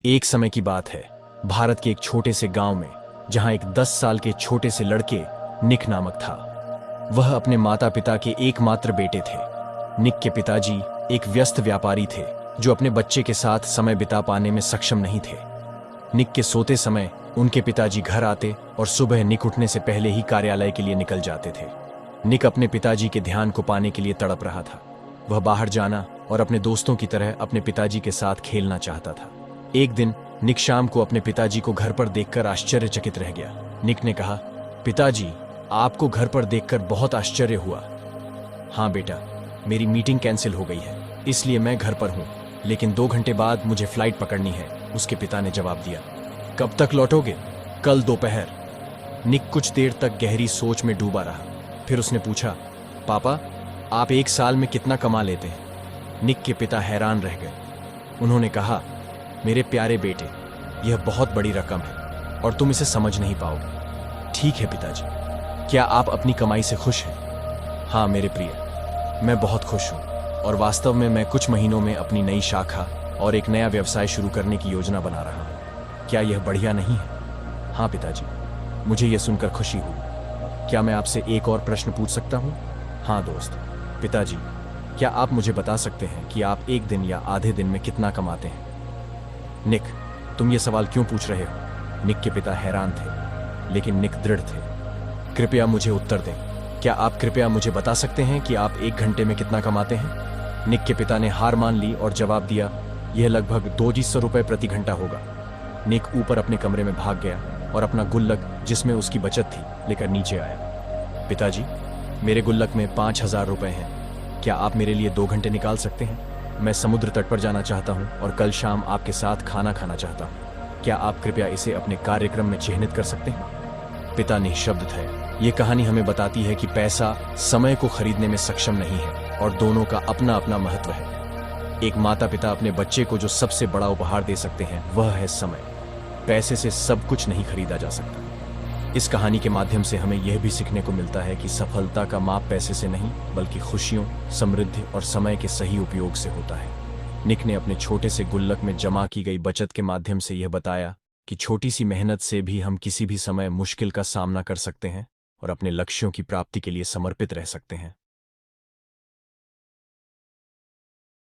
एक समय की बात है, भारत के एक छोटे से गांव में, जहां एक 10 साल के छोटे से लड़के निक नामक था। वह अपने माता पिता के एकमात्र बेटे थे। निक के पिताजी एक व्यस्त व्यापारी थे जो अपने बच्चे के साथ समय बिता पाने में सक्षम नहीं थे। निक के सोते समय उनके पिताजी घर आते और सुबह निक उठने से पहले ही कार्यालय के लिए निकल जाते थे। निक अपने पिताजी के ध्यान को पाने के लिए तड़प रहा था। वह बाहर जाना और अपने दोस्तों की तरह अपने पिताजी के साथ खेलना चाहता था। एक दिन निक शाम को अपने पिताजी को घर पर देखकर आश्चर्यचकित रह गया। निक ने कहा, पिताजी, आपको घर पर देखकर बहुत आश्चर्य हुआ। हाँ बेटा, मेरी मीटिंग कैंसिल हो गई है, इसलिए मैं घर पर हूँ, लेकिन 2 घंटे बाद मुझे फ्लाइट पकड़नी है, उसके पिता ने जवाब दिया। कब तक लौटोगे? कल दोपहर। निक कुछ देर तक गहरी सोच में डूबा रहा। फिर उसने पूछा, पापा, आप एक साल में कितना कमा लेते हैं? निक के पिता हैरान रह गए। उन्होंने कहा, मेरे प्यारे बेटे, यह बहुत बड़ी रकम है और तुम इसे समझ नहीं पाओगे। ठीक है पिताजी, क्या आप अपनी कमाई से खुश हैं? हाँ मेरे प्रिय, मैं बहुत खुश हूँ और वास्तव में मैं कुछ महीनों में अपनी नई शाखा और एक नया व्यवसाय शुरू करने की योजना बना रहा हूँ। क्या यह बढ़िया नहीं है? हाँ पिताजी, मुझे यह सुनकर खुशी हुई। क्या मैं आपसे एक और प्रश्न पूछ सकता हूँ? हाँ दोस्त। पिताजी, क्या आप मुझे बता सकते हैं कि आप एक दिन या आधे दिन में कितना कमाते हैं? निक, तुम ये सवाल क्यों पूछ रहे हो? निक के पिता हैरान थे, लेकिन निक दृढ़ थे। कृपया मुझे उत्तर दें। क्या आप कृपया मुझे बता सकते हैं कि आप 1 घंटे में कितना कमाते हैं? निक के पिता ने हार मान ली और जवाब दिया, यह लगभग 200 रुपये प्रति घंटा होगा। निक ऊपर अपने कमरे में भाग गया और अपना गुल्लक, जिसमें उसकी बचत थी, लेकर नीचे आया। पिताजी, मेरे गुल्लक में 5000 रुपये हैं। क्या आप मेरे लिए 2 घंटे निकाल सकते हैं? मैं समुद्र तट पर जाना चाहता हूं और कल शाम आपके साथ खाना खाना चाहता हूं। क्या आप कृपया इसे अपने कार्यक्रम में चिह्नित कर सकते हैं? पिता निःशब्द थे। ये कहानी हमें बताती है कि पैसा समय को खरीदने में सक्षम नहीं है और दोनों का अपना अपना महत्व है। एक माता पिता अपने बच्चे को जो सबसे बड़ा उपहार दे सकते हैं वह है समय। पैसे से सब कुछ नहीं खरीदा जा सकता। इस कहानी के माध्यम से हमें यह भी सीखने को मिलता है कि सफलता का माप पैसे से नहीं, बल्कि खुशियों, समृद्धि और समय के सही उपयोग से होता है। निक ने अपने छोटे से गुल्लक में जमा की गई बचत के माध्यम से यह बताया कि छोटी सी मेहनत से भी हम किसी भी समय मुश्किल का सामना कर सकते हैं और अपने लक्ष्यों की प्राप्ति के लिए समर्पित रह सकते हैं।